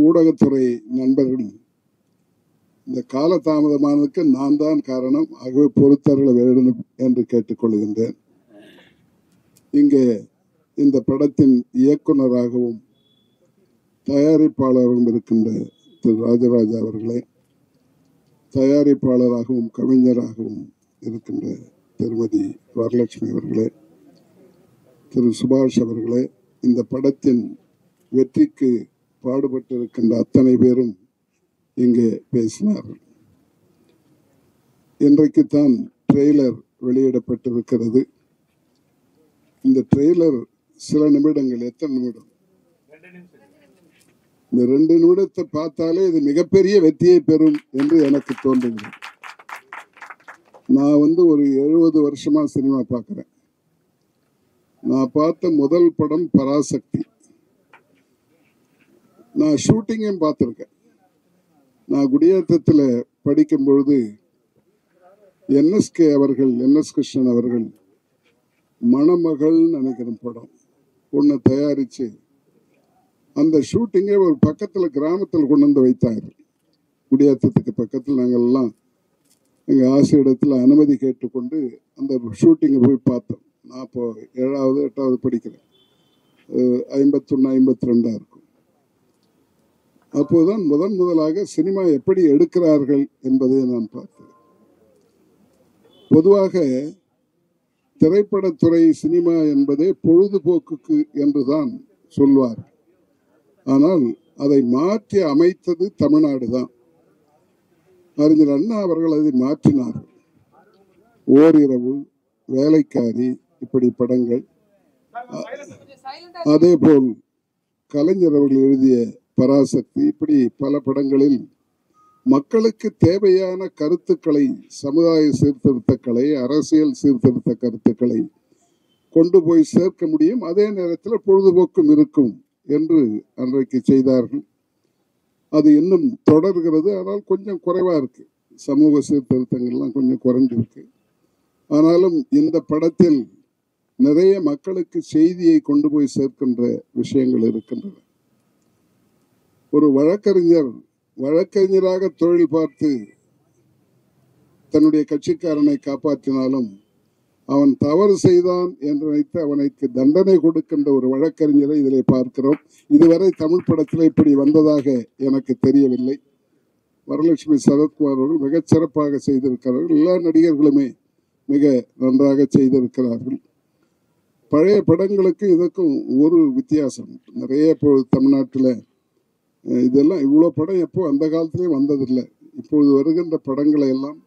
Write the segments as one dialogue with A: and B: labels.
A: ஊடகத்துறை நண்பர்கள், இந்த காலதாமதமானதுக்கு நான் தான் காரணம், ஆகவே பொறுத்தருள வேண்டும் என்று கேட்டுக்கொள்கின்றேன். இங்கே இந்த படத்தின் இயக்குனராகவும் தயாரிப்பாளரும் இருக்கின்ற திரு ராஜராஜா அவர்களே, தயாரிப்பாளராகவும் கவிஞராகவும் இருக்கின்ற திருமதி வரலட்சுமி அவர்களே, திரு சுபாஷ் அவர்களே, இந்த படத்தின் வெற்றிக்கு பாடுபட்டிருக்கின்ற அத்தனை பேரும் இங்கே பேசினார்கள். இன்றைக்குத்தான் ட்ரெய்லர் வெளியிடப்பட்டிருக்கிறது. இந்த ட்ரெய்லர் சில நிமிடங்கள், எத்தனை நிமிடம்? இந்த 2 நிமிடத்தை பார்த்தாலே இது மிகப்பெரிய வெற்றியை பெறும் என்று எனக்கு தோன்றுகிறது. நான் ஒரு 70 வருஷமா சினிமா பார்க்கிறேன். நான் பார்த்த முதல் படம் பராசக்தி. நான் ஷூட்டிங்கும் பார்த்துருக்கேன். நான் குடியேற்றத்தில் படிக்கும் பொழுது என்எஸ் கிருஷ்ணன் அவர்கள் மணமகள் நினைக்கிற படம் ஒன்று தயாரித்து அந்த ஷூட்டிங்கை ஒரு பக்கத்தில் கிராமத்தில் கொண்டு வந்து வைத்தார்கள். குடியேற்றத்துக்கு பக்கத்தில் நாங்கள் எல்லாம் எங்கள் ஆசிரியரிடத்தில் அனுமதி கேட்டுக்கொண்டு அந்த ஷூட்டிங்கை போய் பார்த்தோம். நான் இப்போ 7வது 8வது படிக்கிறேன். 51 52 இருக்கும். அப்போதுதான் முதலாக சினிமா எப்படி எடுக்கிறார்கள் என்பதை நான் பார்த்தேன். பொதுவாக திரைப்படத்துறை சினிமா என்பதே பொழுதுபோக்குக்கு என்றுதான் சொல்வார். ஆனால் அதை மாற்றி அமைத்தது தமிழ்நாடு தான். அறிஞர் அண்ணா அவர்கள் அதை மாற்றினார். ஓரிரவு, வேலைக்காரி, இப்படி படங்கள். அதே போல் கலைஞர் அவர்கள் எழுதிய பராசக்தி, இப்படி பல படங்களில் மக்களுக்கு தேவையான கருத்துக்களை, சமுதாய சீர்திருத்தங்களை, அரசியல் சீர்திருத்த கருத்துக்களை கொண்டு போய் சேர்க்க முடியும். அதே நேரத்தில் பொழுதுபோக்கும் இருக்கும் என்று அன்றைக்கு செய்தார்கள். அது இன்னும் தொடர்கிறது. ஆனால் கொஞ்சம் குறைவா இருக்கு. சமூக சீர்திருத்தங்கள்லாம் கொஞ்சம் குறைஞ்சிருக்கு. ஆனாலும் இந்த படத்தில் நிறைய மக்களுக்கு செய்தியை கொண்டு போய் சேர்க்கின்ற விஷயங்கள் இருக்கின்றன. ஒரு வழக்கறிஞராக தொழில் பார்த்து தன்னுடைய கட்சிக்காரனை காப்பாற்றினாலும் அவன் தவறு செய்தான் என்று நினைத்து அவனுக்கு தண்டனை கொடுக்கின்ற ஒரு வழக்கறிஞரை இதிலே பார்க்கிறோம். இதுவரை தமிழ் படத்தில் இப்படி வந்ததாக எனக்கு தெரியவில்லை. வரலட்சுமி சரத்குமார் அவர்கள் மிகச் சிறப்பாக செய்திருக்கிறார்கள். எல்லா நடிகர்களுமே மிக நன்றாக செய்திருக்கிறார்கள். பழைய படங்களுக்கு இதற்கும் ஒரு வித்தியாசம். நிறைய இப்போ தமிழ்நாட்டில் இதெல்லாம் இவ்வளோ படம் எப்போ அந்த காலத்திலே வந்ததில்லை. இப்பொழுது வருகின்ற படங்களை எல்லாம்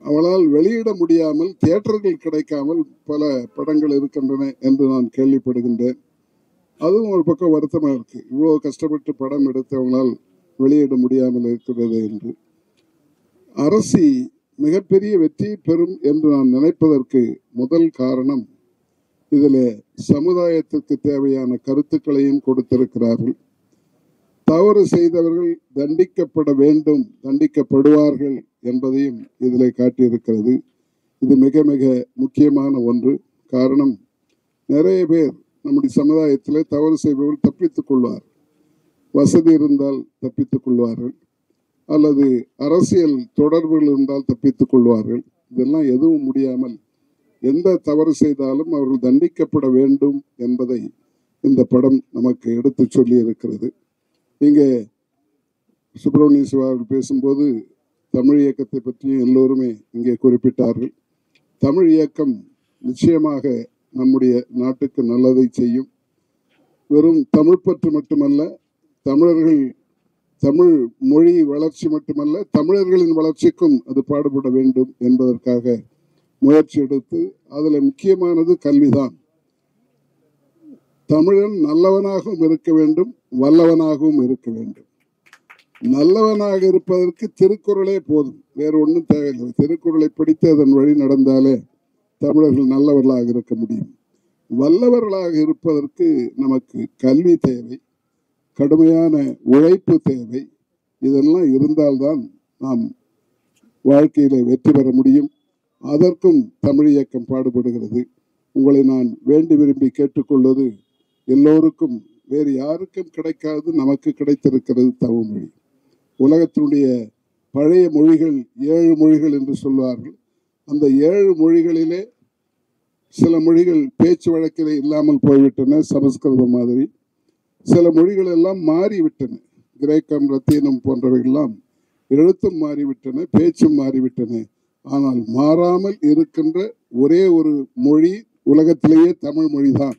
A: அவளால் வெளியிட முடியாமல், தியேட்டர்கள் கிடைக்காமல் பல படங்கள் இருக்கின்றன என்று நான் கேள்விப்படுகின்றேன். அதுவும் ஒரு பக்கம் வருத்தமாக இருக்கு. இவ்வளோ கஷ்டப்பட்டு படம் எடுத்தவங்களால் வெளியிட முடியாமல் இருக்கிறது என்று. அரசி மிகப்பெரிய வெற்றி பெறும் என்று நான் நினைப்பதற்கு முதல் காரணம், இதில் சமுதாயத்திற்கு தேவையான கருத்துக்களையும் கொடுத்திருக்கிறார்கள். தவறு செய்தவர்கள் தண்டிக்கப்பட வேண்டும், தண்டிக்கப்படுவார்கள் என்பதையும் இதில் காட்டியிருக்கிறது. இது மிக மிக முக்கியமான ஒன்று. காரணம், நிறைய பேர் நம்முடைய சமுதாயத்தில் தவறு செய்பவர்கள் தப்பித்துக் கொள்வார். வசதி இருந்தால் தப்பித்துக் கொள்வார்கள், அல்லது அரசியல் தொடர்புகள் இருந்தால் தப்பித்துக் கொள்வார்கள். இதெல்லாம் எதுவும் முடியாமல் எந்த தவறு செய்தாலும் அவர்கள் தண்டிக்கப்பட வேண்டும் என்பதை இந்த படம் நமக்கு எடுத்து சொல்லி இருக்கிறது. இங்கே சுப்பிரமணிய சிவா அவர்கள் பேசும்போது தமிழ் இயக்கத்தை பற்றியும் எல்லோருமே இங்கே குறிப்பிட்டார்கள். தமிழ் இயக்கம் நிச்சயமாக நம்முடைய நாட்டுக்கு நல்லதை செய்யும். வெறும் தமிழ் பற்று மட்டுமல்ல, தமிழ் மொழி வளர்ச்சி மட்டுமல்ல, தமிழர்களின் வளர்ச்சிக்கும் அது பாடுபட வேண்டும் என்பதற்காக முயற்சி எடுத்து, அதில் முக்கியமானது கல்விதான். தமிழன் நல்லவனாகவும் இருக்க வேண்டும், வல்லவனாகவும் இருக்க வேண்டும். நல்லவனாக இருப்பதற்கு திருக்குறளே போதும், வேறு ஒன்றும் தேவையில்லை. திருக்குறளை படித்து அதன் வழி நடந்தாலே தமிழர்கள் நல்லவர்களாக இருக்க முடியும். வல்லவர்களாக இருப்பதற்கு நமக்கு கல்வி தேவை, கடுமையான உழைப்பு தேவை. இதெல்லாம் இருந்தால்தான் நாம் வாழ்க்கையில வெற்றி பெற முடியும். அதற்கும் தமிழ் இயக்கம் பாடுபடுகிறது. உங்களை நான் வேண்டி விரும்பி கேட்டுக்கொள்வது, எல்லோருக்கும் வேறு யாருக்கும் கிடைக்காது நமக்கு கிடைத்திருக்கிறது தமிழ் மொழி. உலகத்தினுடைய பழைய மொழிகள் 7 மொழிகள் என்று சொல்வார்கள். அந்த 7 மொழிகளிலே சில மொழிகள் பேச்சு வழக்கிலே இல்லாமல் போய்விட்டன, சமஸ்கிருதம் மாதிரி. சில மொழிகள் எல்லாம் மாறிவிட்டன. கிரேக்கம், லத்தீனம் போன்றவைகள்லாம் எழுத்தும் மாறிவிட்டன, பேச்சும் மாறிவிட்டன. ஆனால் மாறாமல் இருக்கின்ற ஒரே ஒரு மொழி உலகத்திலேயே தமிழ் மொழிதான்.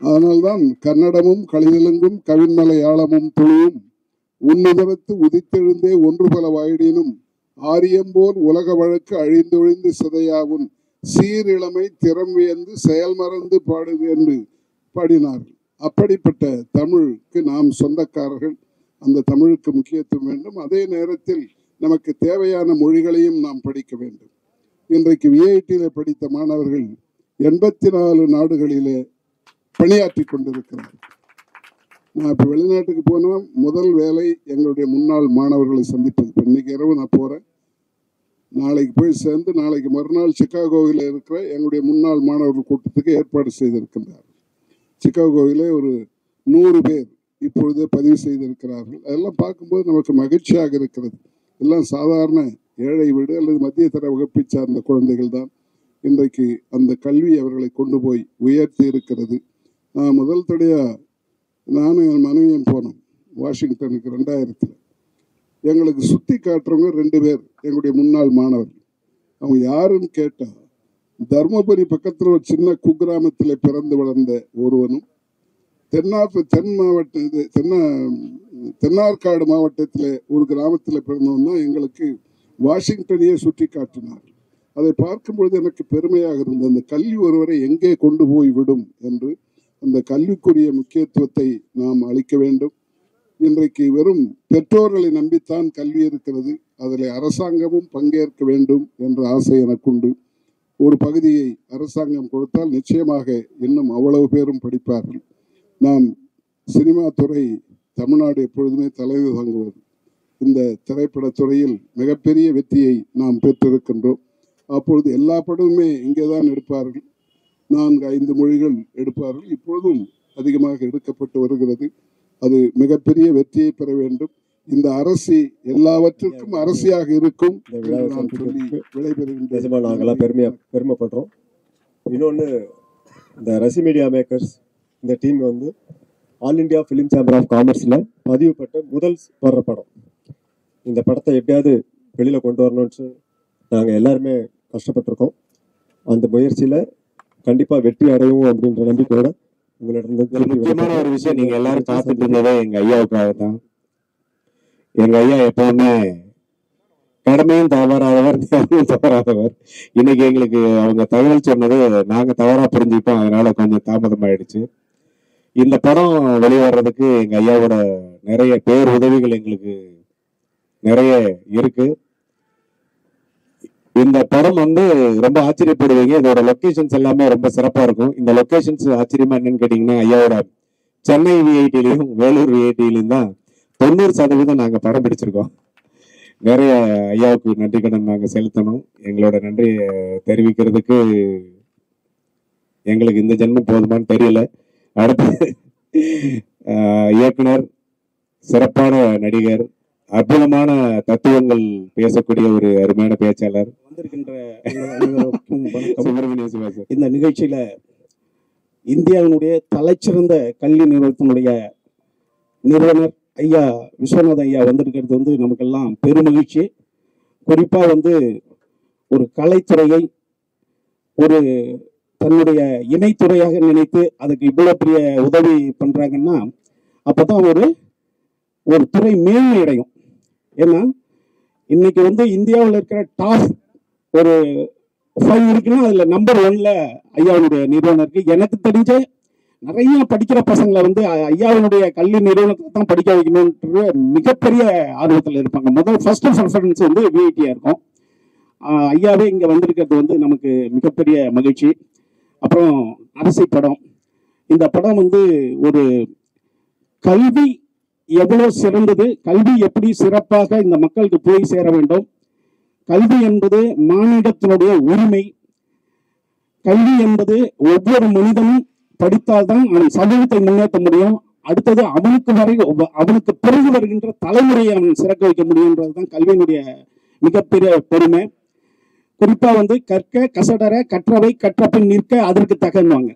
A: அதனால்தான் கன்னடமும் கலிதெலுங்கும் கவின்மலையாளமும் துளியும் உன்னுதரத்து உதித்தெழுந்தே ஒன்று பல வாயிடினும் ஆரியம்போல் உலக வழக்கு அழிந்தொழிந்து சிதையாவும் சீரிழமை திறம் வியந்து செயல் மறந்து பாடுது என்று பாடினார்கள். அப்படிப்பட்ட தமிழுக்கு நாம் சொந்தக்காரர்கள். அந்த தமிழுக்கு முக்கியத்துவம் வேண்டும். அதே நேரத்தில் நமக்கு தேவையான மொழிகளையும் நாம் படிக்க வேண்டும். இன்றைக்கு விஐடியில் படித்த மாணவர்கள் 84 நாடுகளிலே பணியாற்றி கொண்டிருக்கிறார்கள். நான் இப்போ வெளிநாட்டுக்கு போனால் முதல் வேலை எங்களுடைய முன்னாள் மாணவர்களை சந்திப்பது. இன்னைக்கு இரவு நான் போகிறேன். நாளைக்கு போய் சேர்ந்து நாளைக்கு மறுநாள் சிகாகோவில் இருக்கிற எங்களுடைய முன்னாள் மாணவர்கள் கூட்டத்துக்கு ஏற்பாடு செய்திருக்கின்றார்கள். சிகாகோவிலே ஒரு 100 பேர் இப்பொழுதே பதிவு செய்திருக்கிறார்கள். அதெல்லாம் பார்க்கும்போது நமக்கு மகிழ்ச்சியாக இருக்கிறது. எல்லாம் சாதாரண ஏழை வீடு அல்லது மத்திய தர வகுப்பை சார்ந்த குழந்தைகள் தான். இன்றைக்கு அந்த கல்வி அவர்களை கொண்டு போய் உயர்த்தி இருக்கிறது. நான் முதல் தடையாக நானும் என் மனைவியும் போனோம் வாஷிங்டனுக்கு 2000. எங்களுக்கு சுற்றி காட்டுறவங்க 2 பேர் எங்களுடைய முன்னாள் மாணவர்கள். அவங்க யாருன்னு கேட்டால் தர்மபுரி பக்கத்தில் ஒரு சின்ன குக்கிராமத்தில் பிறந்து வளர்ந்த ஒருவனும், தென்னார்காடு மாவட்டத்தில் ஒரு கிராமத்தில் பிறந்தவன் தான் எங்களுக்கு வாஷிங்டனையே சுற்றி காட்டினார். அதை பார்க்கும்பொழுது எனக்கு பெருமையாக இருந்தது. அந்த கல்வி ஒருவரை எங்கே கொண்டு போய் விடும் என்று அந்த கல்விக்குரிய முக்கியத்துவத்தை நாம் அளிக்க வேண்டும். இன்றைக்கு வெறும் பெற்றோர்களை நம்பித்தான் கல்வி இருக்கிறது. அதில் அரசாங்கமும் பங்கேற்க வேண்டும் என்ற ஆசை எனக்குண்டு. ஒரு பகுதியை அரசாங்கம் கொடுத்தால் நிச்சயமாக இன்னும் அவ்வளவு பேரும் படிப்பார்கள். நாம் சினிமா துறை தமிழ்நாடு எப்பொழுதுமே தலைமை தாங்குவது. இந்த திரைப்படத்துறையில் மிகப்பெரிய வெற்றியை நாம் பெற்றிருக்கின்றோம். அப்பொழுது எல்லா படமுமே இங்கே தான் எடுப்பார்கள். 4-5 மொழிகள் எடுப்பார்கள். இப்பொழுதும் அதிகமாக எடுக்கப்பட்டு வருகிறது. அது மிகப்பெரிய வெற்றியை பெற வேண்டும். இந்த அரசு எல்லாவற்றிற்கும் அரசியாக இருக்கும்.
B: விடைபெறுகின்ற நாங்களாம் பெருமைப்படுறோம். இன்னொன்று, இந்த ரசி மீடியா மேக்கர்ஸ் இந்த டீம் வந்து All India Film Chamber of காமர்ஸில் பதிவு பெற்ற முதல் வர்ற படம். இந்த படத்தை எப்படியாவது வெளியில் கொண்டு வரணும்னு நாங்கள் எல்லாருமே கஷ்டப்பட்டிருக்கோம். அந்த முயற்சியில் கண்டிப்பாக வெற்றி அடையும் அப்படின்ற நம்பிக்கையோட உங்களிடம்
C: முக்கியமான ஒரு விஷயம், நீங்க எல்லாரும் காத்துட்டு இருந்ததே எங்க ஐயாவுக்காக தான். எங்க ஐயா எப்பவுமே கடமையும் தவறாதவர், தவறாதவர். இன்னைக்கு எங்களுக்கு அவங்க தகவல் சொன்னது நாங்க தவறா புரிஞ்சுப்போம். அதனால கொஞ்சம் தாமதம் ஆயிடுச்சு. இந்த படம் வெளிவர்றதுக்கு எங்க ஐயாவோட நிறைய பேர் உதவிகள் எங்களுக்கு நிறைய இருக்கு. இந்த படம் வந்து ரொம்ப ஆச்சரியப்படுவீங்க. இதோட லொக்கேஷன்ஸ் எல்லாமே ரொம்ப சிறப்பா இருக்கும். இந்த லொக்கேஷன்ஸ் ஆச்சரியமா என்னன்னு கேட்டீங்கன்னா, ஐயாவோட சென்னை விஐடிலையும் வேலூர் விஐடிலையும் தான் 90% நாங்க படம் பிடிச்சிருக்கோம். நிறைய ஐயாவுக்கு நன்றி கடன் நாங்க செலுத்தணும். எங்களோட நன்றியை தெரிவிக்கிறதுக்கு எங்களுக்கு இந்த ஜென்மம் போதுமான்னு தெரியல. அடுத்து இயக்குனர், சிறப்பான நடிகர், அற்புதமான தத்துவங்கள் பேசக்கூடிய ஒரு அருமையான பேச்சாளர்
D: வந்திருக்கின்ற இந்த நிகழ்ச்சியில இந்தியாவினுடைய தலைச்சிறந்த கல்வி நிறுவனத்தினுடைய நிறுவனர் ஐயா விஸ்வநாதன் ஐயா வந்திருக்கிறது வந்து நமக்கெல்லாம் பெருமகிழ்ச்சி. குறிப்பா வந்து ஒரு கலைத்துறையை ஒரு தன்னுடைய இணைத்துறையாக நினைத்து அதுக்கு இவ்வளவு பெரிய உதவி பண்றாங்கன்னா அப்பதான் ஒரு துறை மேன்மை அடையும். ஏன்னா இன்னைக்கு வந்து இந்தியாவில் இருக்கிற டாப் ஒரு 5 இருக்குன்னா அதுல நம்பர் 1ல ஐயாவுடைய நிறுவனம் இருக்கு. எனக்கு தெரிஞ்ச நிறைய படிக்கிற பசங்களை வந்து ஐயாவினுடைய கல்வி நிறுவனத்தை தான் படிக்க வைக்கணும்ன்ற மிகப்பெரிய ஆர்வத்தில் இருப்பாங்க. ஃபர்ஸ்ட் ப்ரிஃபரன்ஸ் வந்து விஐடியா இருக்கும். ஐயாவே இங்க வந்திருக்கிறது வந்து நமக்கு மிகப்பெரிய மகிழ்ச்சி. அப்புறம் அரசை படம், இந்த படம் வந்து ஒரு கல்வி எவ்வளவு சிறந்தது, கல்வி எப்படி சிறப்பாக இந்த மக்களுக்கு போய் சேர வேண்டும், கல்வி என்பது மானிடத்தினுடைய உரிமை, கல்வி என்பது ஒவ்வொரு மனிதனும் படித்தால்தான் அவன் சமூகத்தை முன்னேற்ற முடியும். அடுத்தது அவனுக்கு பிறகு வருகின்ற தலைமுறையை அவன் சிறக்க வைக்க முடியும்ன்றதுதான் கல்வியினுடைய மிகப்பெரிய பெருமை. குறிப்பா கற்க கசடர கற்றவை கற்றபின் நிற்க அதற்கு தகன்வாங்க.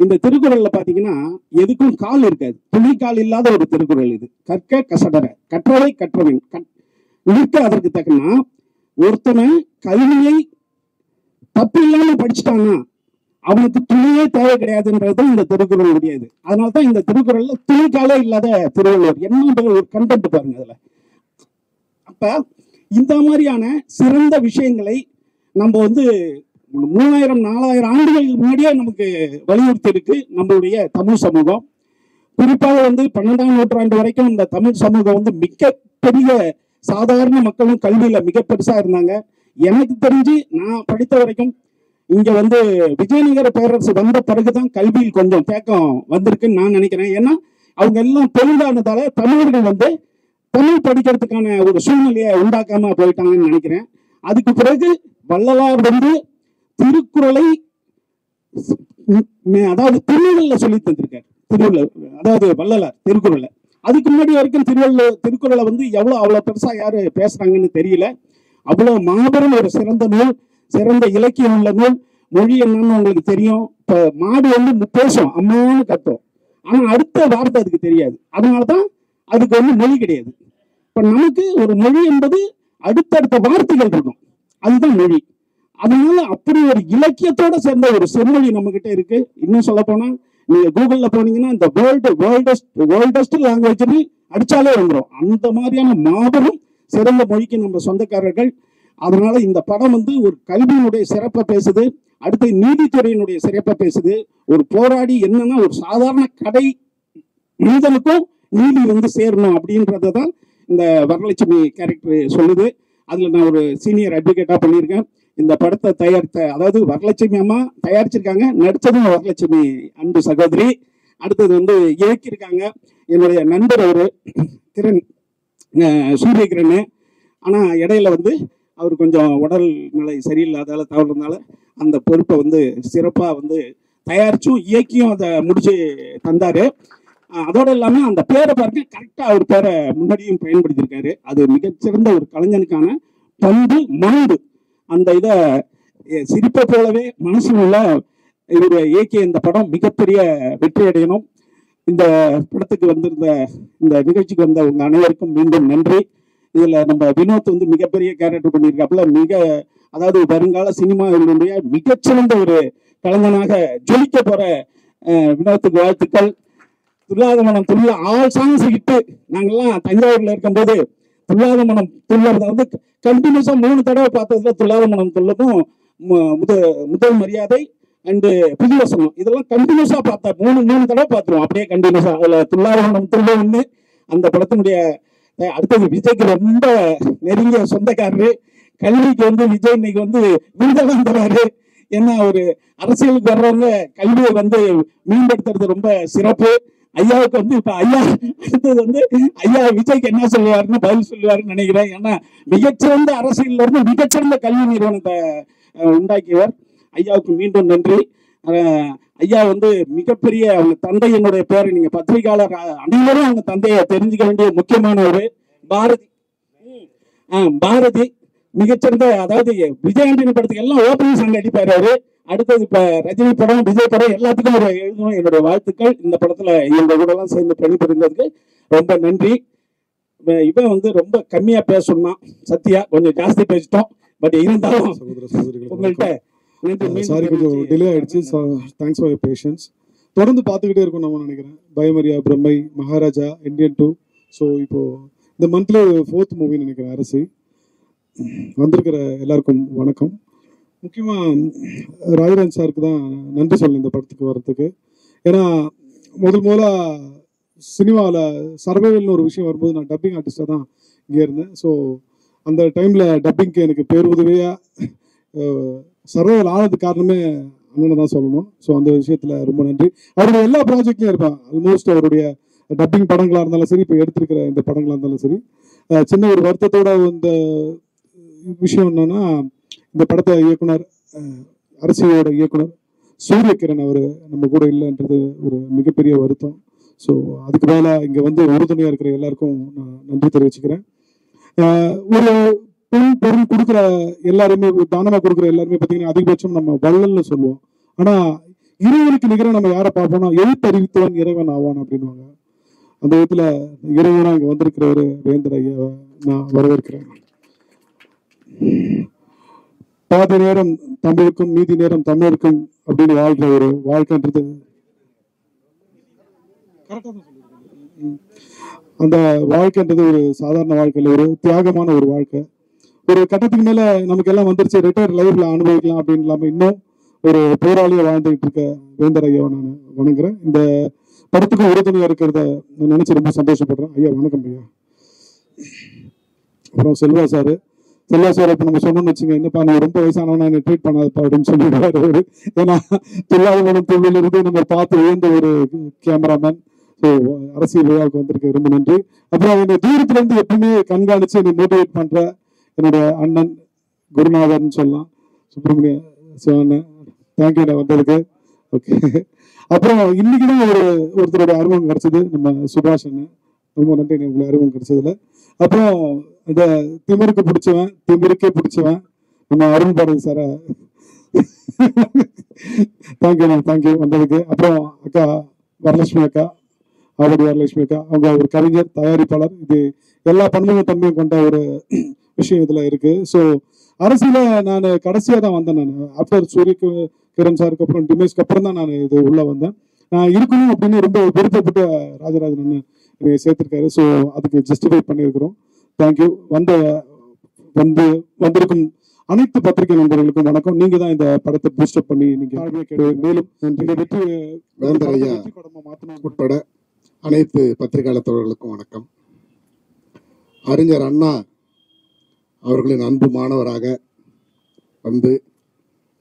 D: இந்த திருக்குறள்ல பாத்தீங்கன்னா எதுக்கும் கால் இருக்காது, துணிக்கால் இல்லாத ஒரு திருக்குறள் இது. கற்க கசடர கற்றவை கற்றவின் நிற்க அதற்கு தக்கனா, ஒருத்தனை கல்வியை தப்பு இல்லாம படிச்சுட்டான்னா அவனுக்கு துணியே தேவை கிடையாதுன்றது இந்த திருக்குறள் உடையது. அதனால்தான் இந்த திருக்குறள்ல துணிக்காலே இல்லாத திருவள்ளுவர் என்ன ஒரு கண்டென்ட் பாருங்க அதுல. அப்ப இந்த மாதிரியான சிறந்த விஷயங்களை நம்ம 3000 4000 ஆண்டுகளுக்கு முன்னாடியே நமக்கு வலியுறுத்தி இருக்கு நம்மளுடைய தமிழ் சமூகம். குறிப்பாக 12ஆம் நூற்றாண்டு வரைக்கும் இந்த தமிழ் சமூகம் மிக பெரிய சாதாரண மக்களும் கல்வியில மிக பெருசா இருந்தாங்க. எனக்கு தெரிஞ்சு நான் படித்த வரைக்கும் இங்க விஜயநகர பேரரசு வந்த பிறகுதான் கல்வியில் கொஞ்சம் தேக்கம் வந்திருக்குன்னு நான் நினைக்கிறேன். ஏன்னா அவங்க எல்லாம் தெலுங்கானதால தமிழர்கள் தமிழ் படிக்கிறதுக்கான ஒரு சூழ்நிலையை உண்டாக்காம போயிட்டாங்கன்னு நினைக்கிறேன். அதுக்கு பிறகு வள்ளலார் திருக்குறளை அதாவது திருக்குறள்ல சொல்லி தந்திருக்காரு. அதாவது வள்ளலார் திருக்குறளை அதுக்கு முன்னாடி வரைக்கும் திருக்குறளை அவ்வளவு பெருசா யாரு பேசுறாங்கன்னு தெரியல. அவ்வளவு மாபெரும் ஒரு சிறந்த நூல், சிறந்த இலக்கியம் உள்ள நூல். மொழி என்னன்னு உங்களுக்கு தெரியும். இப்ப மாடு பேசும், அம்மான்னு கத்தும், ஆனா அடுத்த வார்த்தை அதுக்கு தெரியாது. அதனாலதான் அதுக்கு மொழி கிடையாது. இப்ப நமக்கு ஒரு மொழி என்பது அடுத்தடுத்த வார்த்தைகள் இருக்கும், அதுதான் மொழி. அதனால அப்படி ஒரு இலக்கியத்தோட சேர்ந்த ஒரு செம்மொழி நம்ம கிட்ட இருக்கு. இன்னும் சொல்ல போனா நீங்க கூகுள்ல போனீங்கன்னா இந்த வேர்ல்டஸ்ட் லாங்குவேஜ்னு அடிச்சாலே வந்துடும். அந்த மாதிரியான மாபெரும் சிறந்த மொழிக்கு நம்ம சொந்தக்காரர்கள். அதனால இந்த படம் ஒரு கல்வியினுடைய சிறப்பை பேசுது, அடுத்து நீதித்துறையினுடைய சிறப்பை பேசுது. ஒரு போராடி என்னன்னா ஒரு சாதாரண கடை மனிதனுக்கும் நீதி சேரணும் அப்படின்றதான் இந்த வரலட்சுமி கேரக்டர் சொல்லுது. அதுல நான் ஒரு சீனியர் அட்வொகேட்டா பண்ணியிருக்கேன். இந்த படத்தை தயாரித்த, அதாவது வரலட்சுமி அம்மா தயாரிச்சிருக்காங்க, நடிச்சதும் வரலட்சுமி அன்பு சகோதரி. அடுத்தது இயக்கியிருக்காங்க என்னுடைய நண்பர் அவரு கிரண், சூரியகிரண். ஆனா இடையில அவர் கொஞ்சம் உடல் நிலை சரியில்லாதால தவறுனால அந்த பொறுப்பை சிறப்பா தயாரிச்சும் இயக்கியும் அதை முடிச்சு தந்தாரு. அதோட இல்லாம அந்த பேரை பாருங்க, கரெக்டா அவர் பேரை முன்னாடியும் பயன்படுத்தியிருக்காரு. அது மிகச்சிறந்த ஒரு கலைஞனுக்கான பண்பு மாண்பு. அந்த இதை சிரிப்பை போலவே மனசில் உள்ள இவரு இயக்கிய இந்த படம் மிகப்பெரிய வெற்றி அடையணும். இந்த படத்துக்கு வந்திருந்த, இந்த நிகழ்ச்சிக்கு வந்த உங்க அனைவருக்கும் மீண்டும் நன்றி. இதுல நம்ம வினோத் மிகப்பெரிய கேரக்டர் பண்ணியிருக்காப்புல. அதாவது வருங்கால சினிமாவினுடைய மிகச்சிறந்த ஒரு கலைஞனாக ஜொலிக்க போற வினோத்துக்கு வாழ்த்துக்கள். துல்லாத மனம் துள்ள ஆல் சாங்ஸ் ஹிட்டு. நாங்கெல்லாம் தஞ்சாவூர்ல இருக்கும்போது துல்லாத மனம் துள்ளதை கண்டினியூஸா 3 தடவை பார்த்ததுல துல்லாத மனம் துள்ளதும் முதல் மரியாதை அண்டு புதுவசனம் இதெல்லாம் கண்டினியூஸா பார்த்தா 3 தடவை பார்த்துருவோம் அப்படியே கண்டினியூஸா. அதுல துல்லாத மனம் துள்ள ஒண்ணு. அந்த படத்தினுடைய அடுத்தது விஜய்க்கு ரொம்ப நெருங்கிய சொந்தக்காரரு. கல்விக்கு விஜய் இன்னைக்கு விருதெல்லாம் தராரு. ஏன்னா ஒரு அரசியலுக்கு வர்றவங்க கல்வியை மேம்படுத்துறது ரொம்ப சிறப்பு. ஐயாவுக்கு இப்ப ஐயா அடுத்தது ஐயா விஜய்க்கு என்ன சொல்லுவாருன்னு பதில் சொல்லுவாருன்னு நினைக்கிறேன். ஏன்னா மிகச்சிறந்த அரசியல்ல இருந்து மிகச்சிறந்த கல்வி நிறுவனத்தை உண்டாக்கியவர். ஐயாவுக்கு மீண்டும் நன்றி. ஐயா மிகப்பெரிய அவங்க தந்தை, என்னுடைய பேரு நீங்க பத்திரிகையாளர் அனைவரும் அவங்க தந்தையை தெரிஞ்சுக்க வேண்டிய முக்கியமான ஒரு பாரதி மிகச்சிறந்த, அதாவது விஜயாண்டனி படத்துக்கு எல்லாம் ஓப்பனிங் சாங் அடிப்பாரு அவரு. அடுத்தது இப்ப ரஜினி படம், விஜய் படம் எல்லாத்துக்கும் ஒரு எழுதணும். என்னுடைய வாழ்த்துக்கள். இந்த படத்துல இவங்க கூட எல்லாம் சேர்ந்து பணிபுரிந்ததுக்கு ரொம்ப நன்றி. இவன் ரொம்ப கம்மியா பேசணும்னா சத்யா கொஞ்சம் ஜாஸ்தி பேசிட்டோம். பட் இருந்தாலும் உங்கள்கிட்ட
E: சாரி கொஞ்சம் டிலே ஆயிடுச்சு. Thanks for your patience. தொடர்ந்து பார்த்துக்கிட்டே இருக்கும் நம்ம நினைக்கிறேன். பயமரியா, பிரம்மை, மகாராஜா, இந்தியன் 2. ஸோ இப்போ இந்த மந்த்ல 4th மூவின்னு நினைக்கிறேன். அரசி வந்திருக்கிற எல்லாருக்கும் வணக்கம். முக்கியமாக ராஜராஜ் சாருக்கு தான் நன்றி சொல்லணும் இந்த படத்துக்கு வர்றதுக்கு. ஏன்னா முதல்ல சினிமாவில் சர்வைவல்னு ஒரு விஷயம் வரும்போது நான் டப்பிங் ஆர்டிஸ்டாக தான் இங்கே இருந்தேன். ஸோ அந்த டைமில் டப்பிங்க்கு எனக்கு பேருதவியாக சர்வைவல் ஆனதுக்கு காரணமே அண்ணனை தான் சொல்லணும். ஸோ அந்த விஷயத்தில் ரொம்ப நன்றி. அவருடைய எல்லா ப்ராஜெக்ட்லையும் இருப்பேன். ஆல்மோஸ்ட் அவருடைய டப்பிங் படங்களாக இருந்தாலும் சரி, இப்போ எடுத்திருக்கிற இந்த படங்களாக இருந்தாலும் சரி. சின்ன ஒரு வருத்தத்தோட இந்த விஷயம் என்னன்னா, இந்த படத்தை இயக்குனர் அரசியோட இயக்குனர் சூரியகிரண் அவர் நம்ம கூட இல்லைன்றது ஒரு மிகப்பெரிய வருத்தம். ஸோ அதுக்கு மேலே இங்கே வந்து உறுதுணையாக இருக்கிற எல்லாருக்கும் நான் நன்றி தெரிவிச்சுக்கிறேன். ஒரு பொருள் கொடுக்குற எல்லாருமே, தானமாக கொடுக்குற எல்லாருமே பார்த்தீங்கன்னா அதிகபட்சம் நம்ம வள்ளல்னு சொல்லுவோம். ஆனால் இறைவனுக்கு நிகராக நம்ம யாரை பார்ப்போம்னா எழுத்தறிவித்தவன் இறைவன் ஆவான் அப்படின்வாங்க. அந்த விதத்தில் இறைவனாக இங்கே வந்திருக்கிற ஒரு வேந்தர் ஐயாவை நான் வரவேற்கிறேன். பாதி நேரம் தமிழுக்கும் மீதி நேரம் தமிழருக்கும் அப்படின்னு வாழ்ற ஒரு வாழ்க்கைன்றது அந்த வாழ்க்கைன்றது ஒரு சாதாரண வாழ்க்கையில் ஒரு தியாகமான ஒரு வாழ்க்கை. ஒரு கட்டத்துக்கு மேல நமக்கு எல்லாம் வந்துருச்சு, ரிட்டையர் லைஃப்ல அனுபவிக்கலாம் அப்படின்னு இல்லாம இன்னும் ஒரு போராளியை வாழ்ந்துகிட்டு இருக்க வேந்தர் ஐயாவை நான் வணங்குறேன். இந்த படத்துக்கும் உறுதுணையா இருக்கிறத நான் நினைச்சு ரொம்ப சந்தோஷப்படுறேன். ஐயா வணக்கம் ஐயா. அப்புறம் செல்வா சார் இப்போ நம்ம சொன்னோம்னு வச்சுங்க, என்னப்பா நீ ரொம்ப வயசானவனா என்ன ட்ரீட் பண்ணாதப்பா அப்படின்னு சொல்லிடுவாரு அவரு. ஏன்னா தொழிலாளர்களும் தொழிலிருந்து நம்ம பார்த்து உயர்ந்த ஒரு கேமராமேன். ஸோ அரசியல் விழாவுக்கு வந்திருக்கு, ரொம்ப நன்றி. அப்புறம் என்னை தூரத்துல இருந்து எப்பவுமே கண்காணிச்சு என்னை மோட்டிவேட் பண்ற என்னுடைய அண்ணன் குருநாதன் சொல்லலாம், சுப்பிரமணிய சிவன், தேங்க்யூ நான் வந்ததுக்கு. ஓகே. அப்புறம் இன்னைக்கு தான் ஒருத்தருடைய அறிமுகம் கிடைச்சது, நம்ம சுபாஷ் அண்ணன், ரொம்ப நன்றி உங்களை அறிமுகம் கிடைச்சதுல. அப்புறம் இந்த திமிருக்கே பிடிச்சவன் நம்ம அருண் பாரதி சார தேங்க்யூ வந்ததுக்கு. அப்புறம் அக்கா வரலட்சுமி அக்கா, ஆவடி வரலட்சுமி அக்கா, அவங்க ஒரு கவிஞர், தயாரிப்பாளர், இது எல்லா பன்முகத்தன்மையும் கொண்ட ஒரு விஷயம் இதுல இருக்கு. ஸோ அரசியல நான் கடைசியா தான் வந்தேன். நான் ஆஃப்டர் சூரியகிரண் சாருக்கு அப்புறம் டிமேஷ்க்கு அப்புறம் தான் நான் இது உள்ள வந்தேன். நான் இருக்கணும் அப்படின்னு ரொம்ப விருப்பப்பட்ட ராஜராஜன் அண்ணன் என்னை சேர்த்திருக்காரு. ஸோ அதுக்கு ஜஸ்டிஃபை பண்ணியிருக்கிறோம். தேங்க்யூ. வந்திருக்கும் அனைத்து பத்திரிகை நண்பர்களுக்கும் வணக்கம். நீங்க தான் இந்த படத்தை பூஸ்டப் பண்ணி நீங்க மேலும்
A: வேந்தர் ஐயா உட்பட அனைத்து பத்திரிகையாளர் தோழர்களுக்கும் வணக்கம். அறிஞர் அண்ணா அவர்களின் அன்பு மாணவராக வந்து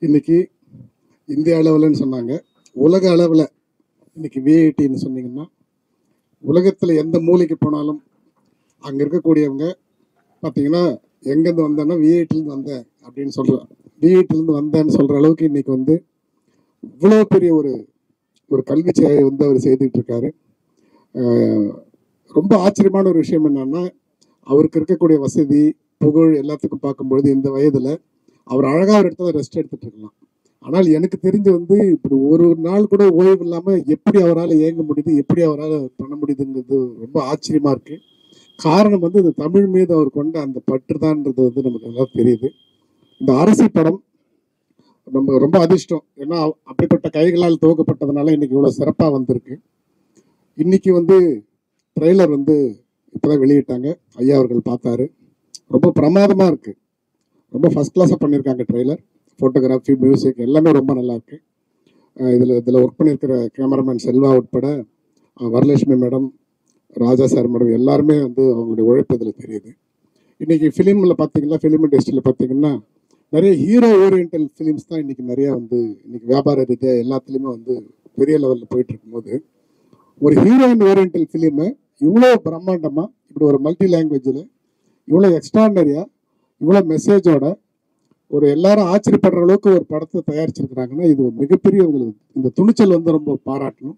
A: இன்னைக்கு இந்திய அளவில்னு சொன்னாங்க, உலக அளவில் இன்னைக்கு விஐடின்னு சொன்னீங்கன்னா உலகத்தில் எந்த மூலைக்கு போனாலும் அங்கே இருக்கக்கூடியவங்க பார்த்தீங்கன்னா எங்கேருந்து வந்தேன்னா விஐடிலேருந்து வந்தேன் அப்படின்னு சொல்கிறேன், விஐடிலேருந்து வந்தேன்னு சொல்கிற அளவுக்கு இன்னைக்கு வந்து இவ்வளோ பெரிய ஒரு கல்வி சேவை வந்து அவர் செய்துட்டு இருக்காரு. ரொம்ப ஆச்சரியமான ஒரு விஷயம் என்னன்னா, அவருக்கு இருக்கக்கூடிய வசதி புகழ் எல்லாத்துக்கும் பார்க்கும்பொழுது இந்த வயதில் அவர் அழகாக ஒரு இடத்துல ரெஸ்ட் எடுத்துட்டு இருக்கலாம். ஆனால் எனக்கு தெரிஞ்சு வந்து இப்படி ஒரு நாள் கூட ஓய்வு இல்லாமல் எப்படி அவரால் இயங்க முடியுது, எப்படி அவரால் பண்ண முடியுதுங்கிறது ரொம்ப ஆச்சரியமாக இருக்குது. காரணம் வந்து இந்த தமிழ் மீது அவர் கொண்ட அந்த பற்றுதான்ன்றது வந்து நமக்கு நல்லா தெரியுது. இந்த அரசி படம் நம்ம ரொம்ப அதிர்ஷ்டம், ஏன்னா அப்படிப்பட்ட கைகளால் துவக்கப்பட்டதுனால இன்னைக்கு இவ்வளோ சிறப்பாக வந்திருக்கு. இன்னைக்கு வந்து ட்ரெய்லர் வந்து இப்போதான் வெளியிட்டாங்க, ஐயா அவர்கள் பார்த்தாரு, ரொம்ப பிரமாதமாக இருக்குது, ரொம்ப ஃபர்ஸ்ட் கிளாஸாக பண்ணியிருக்காங்க. ட்ரெய்லர், ஃபோட்டோகிராஃபி, மியூசிக் எல்லாமே ரொம்ப நல்லா இருக்கு. இதில் ஒர்க் பண்ணியிருக்கிற கேமராமேன் செல்வா உட்பட வரலட்சுமி மேடம், ராஜா சார் மேடம் எல்லாருமே வந்து அவங்களுடைய உழைப்பு இதில் தெரியுது. இன்றைக்கி ஃபிலிமில் பார்த்தீங்கன்னா, ஃபிலிம் இண்டஸ்ட்ரியில் பார்த்தீங்கன்னா நிறைய ஹீரோ ஓரியன்டல் ஃபிலிம்ஸ் தான் இன்றைக்கி நிறையா வந்து இன்றைக்கி வியாபார ரீதியாக எல்லாத்துலேயுமே வந்து பெரிய லெவலில் போயிட்டு இருக்கும்போது ஒரு ஹீரோயின் ஓரியன்டல் ஃபிலிமு இவ்வளோ பிரம்மாண்டமாக இப்படி ஒரு மல்டி லாங்குவேஜில் இவ்வளோ எக்ஸ்ட்ராடனரியாக இவ்வளோ மெசேஜோட ஒரு எல்லாரும் ஆச்சரியப்படுற அளவுக்கு ஒரு படத்தை தயாரிச்சிருக்கிறாங்கன்னா இது ஒரு மிகப்பெரிய உங்களுக்கு இந்த துணிச்சல் வந்து ரொம்ப பாராட்டணும்.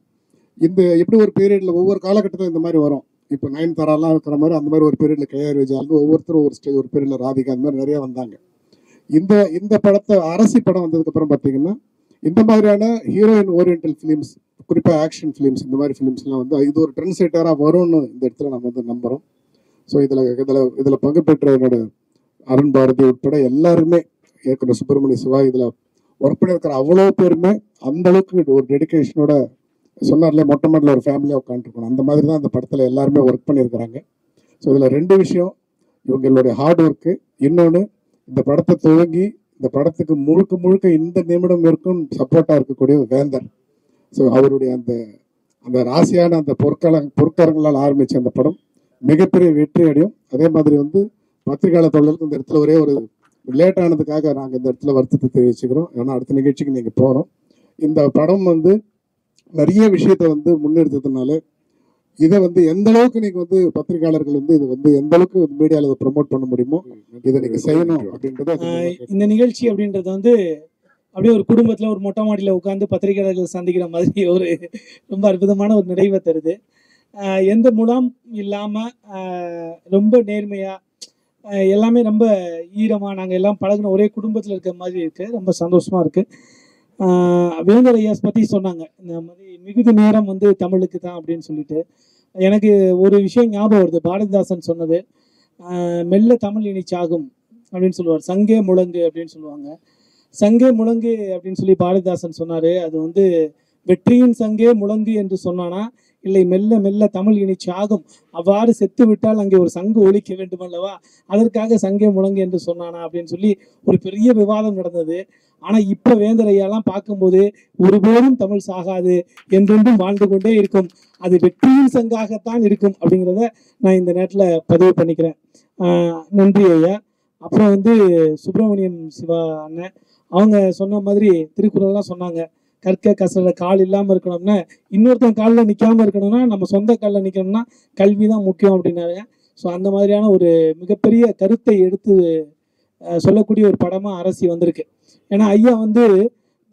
A: இந்த எப்படி ஒரு பீரியடில் ஒவ்வொரு காலகட்டத்தில் இந்த மாதிரி வரும், இப்போ நயன்தாராலாம் இருக்கிற மாதிரி அந்த மாதிரி ஒரு பீரியடில் கேஆர் விஜயா, ஒவ்வொருத்தரும் ஒரு ஸ்டேஜ், ஒரு பீரியடில் ராதிகா, அந்த மாதிரி நிறையா வந்தாங்க. இந்த படத்தை அரசி படம் வந்ததுக்கப்புறம் பார்த்தீங்கன்னா இந்த மாதிரியான ஹீரோயின் ஓரியன்டல் ஃபிலிம்ஸ், குறிப்பாக ஆக்ஷன் ஃபிலிம்ஸ், இந்த மாதிரி ஃபிலிம்ஸ்லாம் வந்து இது ஒரு ட்ரெண்ட் செட்டராக வரும்னு இந்த இடத்துல நம்ம வந்து நம்புகிறோம். ஸோ இதில் பங்கு பெற்ற என்னோட அருண் பாரதி உட்பட எல்லாருமே, ஏற்கனவே சுப்பிரமணிய சிவா, இதில் ஒர்க் பண்ணியிருக்கிற அவ்வளோ பேருமே அந்த அளவுக்கு ஒரு டெடிக்கேஷனோட சொன்னார்ல, மொட்டை மாடல ஒரு ஃபேமிலியாக உட்காந்துருக்கணும், அந்த மாதிரி தான் இந்த படத்தில் எல்லாருமே ஒர்க் பண்ணியிருக்கிறாங்க. ஸோ இதில் ரெண்டு விஷயம், இவங்களுடைய ஹார்ட் ஒர்க்கு, இன்னொன்று இந்த படத்தை துவங்கி இந்த படத்துக்கு முழுக்க இந்த நிமிடம் இருக்கும் சப்போர்ட்டாக இருக்கக்கூடிய வேந்தர். ஸோ அவருடைய அந்த ராசியான அந்த பொற்காரங்களால் ஆரம்பித்த அந்த படம் மிகப்பெரிய வெற்றி அடையும். அதே மாதிரி வந்து பத்திரிகையாளர் தொழிலுக்கு இந்த இடத்துல ஒரே ஒரு லேட் ஆனதுக்காக நாங்கள் இந்த இடத்துல வருத்தத்தை தெரிவிச்சுக்கிறோம். ஏன்னா அடுத்த நிகழ்ச்சிக்கு நீங்கள் போகிறோம். இந்த படம் வந்து நிறைய விஷயத்தை வந்து முன்னெடுத்ததுனால இதை வந்து எந்த அளவுக்கு நீங்கள் வந்து பத்திரிகையாளர்கள் வந்து இது வந்து எந்த அளவுக்கு மீடியாவில் இதை ப்ரொமோட் பண்ண முடியுமோ இதை நீங்கள் செய்யணும் அப்படின்றத.
F: இந்த நிகழ்ச்சி அப்படின்றது வந்து அப்படியே ஒரு குடும்பத்தில் ஒரு மொட்டை மாடியில் உட்காந்து பத்திரிகையாளர்கள் சந்திக்கிற மாதிரி ஒரு ரொம்ப அற்புதமான ஒரு நிறைவை தருது. எந்த முலாம் இல்லாமல் ரொம்ப நேர்மையாக எல்லாமே ரொம்ப ஈரமாக நாங்கள் எல்லாம் பழகின ஒரே குடும்பத்தில் இருக்கிற மாதிரி இருக்குது. ரொம்ப சந்தோஷமாக இருக்குது. வேந்தர் ஐயாஸ் பற்றி சொன்னாங்க, இந்த மாதிரி மிகுதி நேரம் வந்து தமிழுக்கு தான் அப்படின்னு சொல்லிட்டு. எனக்கு ஒரு விஷயம் ஞாபகம் வருது. பாரதிதாசன் சொன்னது, மெல்ல தமிழ் இனி சாகும் அப்படின்னு சொல்லுவார். சங்கே முழங்கு அப்படின்னு சொல்லுவாங்க. சங்கே முழங்கு அப்படின்னு சொல்லி பாரதிதாசன் சொன்னார். அது வந்து வெற்றியின் சங்கே முழங்கு என்று சொன்னானா, இல்லை மெல்ல மெல்ல தமிழ் இனி சாகும், அவ்வாறு செத்து விட்டால் அங்கே ஒரு சங்கு ஒழிக்க வேண்டும் அல்லவா, அதற்காக சங்கே முழங்கு என்று சொன்னானா அப்படின்னு சொல்லி ஒரு பெரிய விவாதம் நடந்தது. ஆனால் இப்போ வேந்தர் ஐயாலாம் பார்க்கும்போது ஒருபோதும் தமிழ் சாகாது, என்றென்றும் வாழ்ந்து கொண்டே இருக்கும், அது வெற்றியின் சங்காகத்தான் இருக்கும் அப்படிங்கிறத நான் இந்த நேரத்தில் பதிவு பண்ணிக்கிறேன். நன்றி ஐயா. அப்புறம் வந்து சுப்பிரமணியம் சிவா அண்ணன் அவங்க சொன்ன மாதிரி திருக்குறள்லாம் சொன்னாங்க. கற்க கசட கால் இல்லாமல் இருக்கணும்னா, இன்னொருத்தன் காலில் நிற்காமல் இருக்கணும்னா நம்ம சொந்த காலில் நிற்கணும்னா கல்வி தான் முக்கியம் அப்படின்னாங்க. ஸோ அந்த மாதிரியான ஒரு மிகப்பெரிய கருத்தை எடுத்து சொல்லக்கூடிய ஒரு படமாக அரசி வந்திருக்கு. ஏன்னா ஐயா வந்து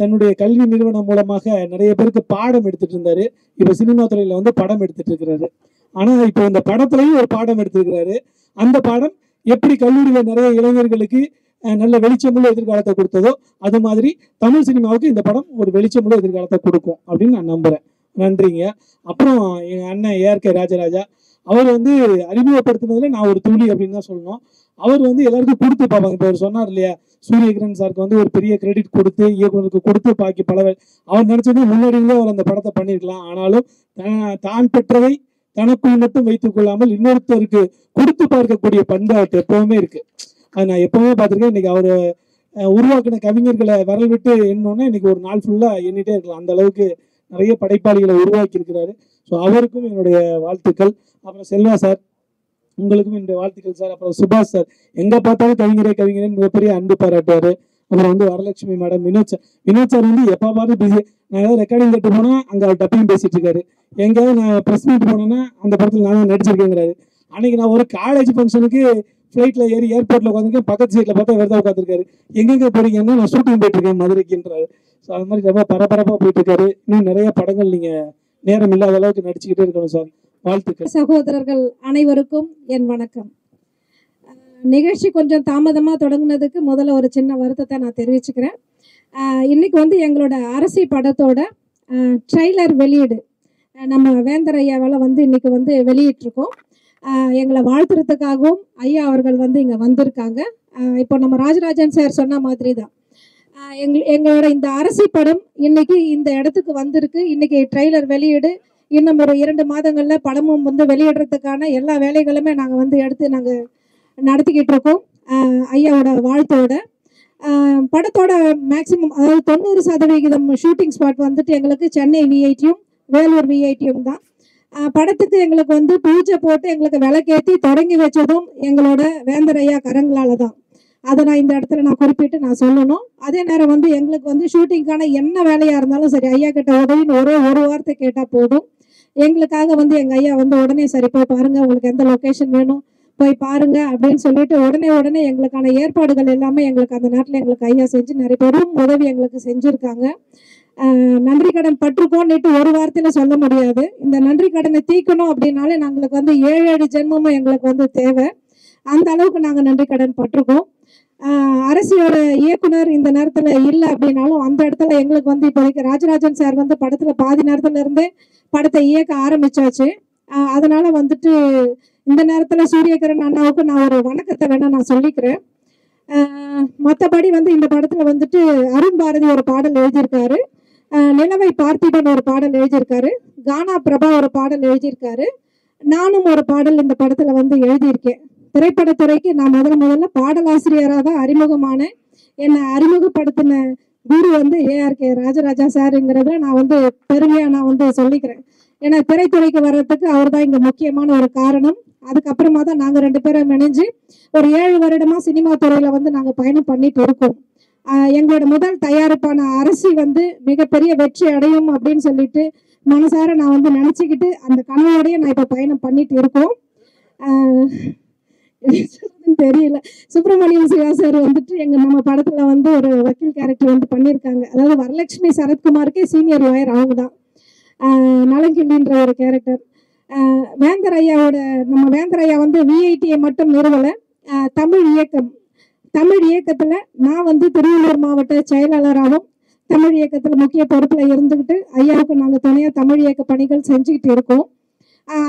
F: தன்னுடைய கல்வி நிறுவனம் மூலமாக நிறைய பேருக்கு பாடம் எடுத்துட்டு இருந்தாரு. இப்போ சினிமா துறையில் வந்து படம் எடுத்துட்டு இருக்கிறாரு. ஆனால் இப்போ இந்த படத்துலையும் ஒரு பாடம் எடுத்துருக்கிறாரு. அந்த பாடம் எப்படி கல்லூரியில் நிறைய இளைஞர்களுக்கு நல்ல வெளிச்சமுள்ள எதிர்காலத்தை கொடுத்ததோ, அது மாதிரி தமிழ் சினிமாவுக்கு இந்த படம் ஒரு வெளிச்சமுள்ள எதிர்காலத்தை கொடுக்கும் அப்படின்னு நான் நம்புகிறேன். நன்றிங்க. அப்புறம் எங்கள் அண்ணன் ஏஆர்கே ராஜராஜா அவர் வந்து அறிமுகப்படுத்தினதுல நான் ஒரு துளி அப்படின்னு தான் சொல்லணும். அவர் வந்து எல்லாருக்கும் கொடுத்து பார்ப்பாங்க. இப்போ அவர் சொன்னார் இல்லையா, சூரியகிரன் சாருக்கு வந்து ஒரு பெரிய கிரெடிட் கொடுத்து இயக்குனருக்கு கொடுத்து பாக்கி அவர் நினைச்சது முன்னாடியே அவர் அந்த படத்தை பண்ணியிருக்கலாம். ஆனாலும் தான் பெற்றதை தனக்குள் மட்டும் வைத்துக் கொள்ளாமல் இன்னொருத்தருக்கு கொடுத்து பார்க்கக்கூடிய பண்பு அவர்கிட்ட எப்பவுமே இருக்கு. அது நான் எப்பவுமே பார்த்துருக்கேன். இன்னைக்கு அவர் உருவாக்கின கவிஞர்களை விரல் விட்டு எண்ணோன்னா இன்னைக்கு ஒரு நாள் ஃபுல்லாக எண்ணிட்டே இருக்கலாம். அந்த அளவுக்கு நிறைய படைப்பாளிகளை உருவாக்கி இருக்கிறாரு. ஸோ அவருக்கும் என்னுடைய வாழ்த்துக்கள். அப்புறம் செல்வா சார், உங்களுக்கும் என்னுடைய வாழ்த்துக்கள் சார். அப்புறம் சுபாஷ் சார், எங்கே பார்த்தாலும் கவிஞரே மிகப்பெரிய அன்பு பாராட்டுவார். அப்புறம் வந்து வரலட்சுமி மேடம், வினோத் சார் வந்து எப்போ பார்த்து பிஸி. நான் ஏதாவது ரெக்கார்டிங் கட்டு போனால் அங்கே டப்பிங் பேசிட்டு இருக்காரு. எங்கேயாவது நான் ப்ரெஸ் மீட் போனேன்னா அந்த படத்தில் நான் நடிச்சிருக்கேங்கிறாரு. அன்னைக்கு நான் ஒரு காலேஜ் ஃபங்க்ஷனுக்கு ஃப்ளைட்டில் ஏறி ஏர்போர்ட்டில் உட்காந்துருக்கேன். பக்கத்து சீட்டில் பார்த்தா வேறு தான் உட்காந்துருக்காரு. எங்கெங்கே போறீங்கன்னா நான் ஷூட்டிங் போயிட்டுருக்கேன் மதுரைக்குன்றாரு. ஸோ அது மாதிரி ரொம்ப பரபரப்பாக போயிட்டு இருக்காரு. இன்னும் நிறைய படங்கள் நீங்கள் நேரம் இல்லாத அளவுக்கு நடிச்சுக்கிட்டே இருக்கணும் சார். வாழ்த்துக்கள்.
G: சகோதரர்கள் அனைவருக்கும் என் வணக்கம். நிகழ்ச்சி கொஞ்சம் தாமதமாக தொடங்குனதுக்கு முதல்ல ஒரு சின்ன வருத்தத்தை நான் தெரிவிச்சுக்கிறேன். இன்னைக்கு வந்து எங்களோட அரசி படத்தோட ட்ரெய்லர் வெளியீடு நம்ம வேந்தர் ஐயாவால் வந்து இன்னைக்கு வந்து வெளியிட்டிருக்கோம். எங்களை வாழ்த்துறதுக்காகவும் ஐயா அவர்கள் வந்து இங்கே வந்திருக்காங்க. இப்போ நம்ம ராஜராஜன் சார் சொன்ன மாதிரி தான் எங்களோட இந்த அரசி படம் இன்னைக்கு இந்த இடத்துக்கு வந்திருக்கு. இன்னைக்கு ட்ரெய்லர் வெளியீடு, இன்னும் ஒரு 2 மாதங்களில் படமும் வந்து வெளியிடுறதுக்கான எல்லா வேலைகளுமே நாங்கள் வந்து எடுத்து நாங்கள் நடத்திக்கிட்டு இருக்கோம். ஐயாவோட வாழ்த்தோட படத்தோட மேக்சிமம் அதாவது 90% ஷூட்டிங் ஸ்பாட் வந்துட்டு எங்களுக்கு சென்னை விஐடியும் வேலூர் விஐடியும் தான். படத்துக்கு எங்களுக்கு வந்து பூஜை போட்டு எங்களுக்கு விளக்கேற்றி தொடங்கி வச்சதும் எங்களோட வேந்தர் ஐயா கரங்களால் தான். அதை நான் இந்த இடத்துல நான் குறிப்பிட்டு நான் சொல்லணும். அதே நேரம் வந்து எங்களுக்கு வந்து ஷூட்டிங்கான என்ன வேலையாக இருந்தாலும் சரி, ஐயா கிட்ட உதவின்னு ஒரு வார்த்தை கேட்டால் போதும். எங்களுக்காக வந்து எங்கள் ஐயா வந்து உடனே சரி போய் பாருங்கள், உங்களுக்கு எந்த லொக்கேஷன் வேணும் போய் பாருங்க அப்படின்னு சொல்லிட்டு உடனே எங்களுக்கான ஏற்பாடுகள் எல்லாமே எங்களுக்கு அந்த நேரத்தில் எங்களுக்கு ஐயா செஞ்சு நிறைய பெரும் உதவி எங்களுக்கு செஞ்சுருக்காங்க. நன்றி கடன் பட்டிருக்கோன்னுட்டு ஒரு வார்த்தையில் சொல்ல முடியாது. இந்த நன்றி கடனை தீக்கணும் அப்படின்னாலே நாங்களுக்கு வந்து 7 ஜென்மமும் எங்களுக்கு வந்து தேவை. அந்த அளவுக்கு நாங்கள் நன்றி கடன் பட்டிருக்கோம். அரசியோட இயக்குனர் இந்த நேரத்தில் இல்லை அப்படின்னாலும் அந்த இடத்துல எங்களுக்கு வந்து இப்போதைக்கு ராஜராஜன் சார் வந்து படத்தில் பாதி நேரத்துல இருந்தே படத்தை இயக்க ஆரம்பிச்சாச்சு. அதனால வந்துட்டு இந்த நேரத்தில் சூரியகிரன் அண்ணாவுக்கு நான் ஒரு வணக்கத்தை வேணா நான் சொல்லிக்கிறேன். மற்றபடி வந்து இந்த படத்தில் வந்துட்டு அருண் பாரதி ஒரு பாடல் எழுதியிருக்காரு, நிலவை பார்த்திபன் ஒரு பாடல் எழுதியிருக்காரு, கானா பிரபா ஒரு பாடல் எழுதியிருக்காரு, நானும் ஒரு பாடல் இந்த படத்தில் வந்து எழுதியிருக்கேன். திரைப்படத்துறைக்கு நான் முதல்ல பாடலாசிரியராக தான் அறிமுகமானேன். என்னை அறிமுகப்படுத்தின குரு வந்து ஏஆர்கே ராஜராஜா சாருங்கிறத நான் வந்து பெருமையாக நான் வந்து சொல்லிக்கிறேன். ஏன்னா திரைத்துறைக்கு வர்றதுக்கு அவர் தான் இங்கே முக்கியமான ஒரு காரணம். அதுக்கப்புறமா தான் நாங்கள் 2 பேரும் இணைஞ்சு ஒரு 7 வருடமாக சினிமா துறையில் வந்து நாங்கள் பயணம் பண்ணிட்டு இருக்கோம். எங்களோட முதல் தயாரிப்பான அரசி வந்து மிகப்பெரிய வெற்றி அடையும் அப்படின்னு சொல்லிட்டு மனசார நான் வந்து நினச்சிக்கிட்டு அந்த கனவோடையே நான் இப்போ பயணம் பண்ணிட்டு இருக்கோம். தெரியல. சுப்பிரமணியம் சிவா சார் வந்துட்டு நம்ம படத்துல வந்து ஒரு வக்கீல் கேரக்டர் வந்து பண்ணியிருக்காங்க. அதாவது வரலட்சுமி சரத்குமாருக்கே சீனியர் லாயர் அவங்க தான். நலங்கிள்ளின்ற ஒரு கேரக்டர். வேந்தர் ஐயாவோட வேந்தர் ஐயா வந்து விஐடியை மட்டும் நிறுவலை, தமிழ் இயக்கத்துல நான் வந்து திருவள்ளூர் மாவட்ட செயலாளராகவும் தமிழ் இயக்கத்துல முக்கிய பொறுப்புல இருந்துக்கிட்டு ஐயாவுக்கு நாங்கள் துணையா தமிழ் இயக்க பணிகள் செஞ்சுக்கிட்டு இருக்கோம்.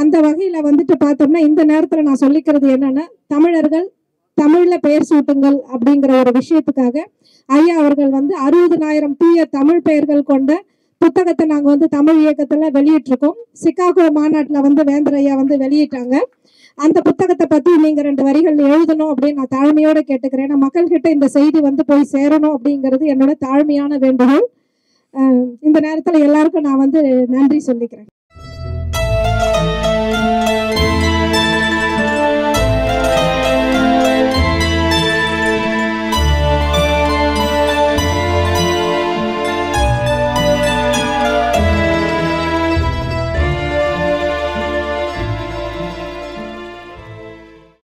G: அந்த வகையில வந்துட்டு பார்த்தோம்னா இந்த நேரத்துல நான் சொல்லிக்கிறது என்னன்னா, தமிழர்கள் தமிழ்ல பெயர் சூட்டுங்கள் அப்படிங்கிற ஒரு விஷயத்துக்காக ஐயா அவர்கள் வந்து 60,000 தூய தமிழ் பெயர்கள் கொண்ட புத்தகத்தை நாங்க வந்து தமிழ் இயக்கத்துல வெளியிட்டிருக்கோம். சிகாகோ மாநாட்டுல வந்து வேந்தர் ஐயா வந்து வெளியிட்டாங்க. அந்த புத்தகத்தை பத்தி நீங்க 2 வரிகள் எழுதணும் அப்படின்னு நான் தாழ்மையோட கேட்டுக்கிறேன். ஏன்னா மக்கள்கிட்ட இந்த செய்தி வந்து போய் சேரணும் அப்படிங்கிறது என்னோட தாழ்மையான வேண்டுகோள். இந்த நேரத்துல எல்லாருக்கும் நான் வந்து நன்றி சொல்லிக்கிறேன்.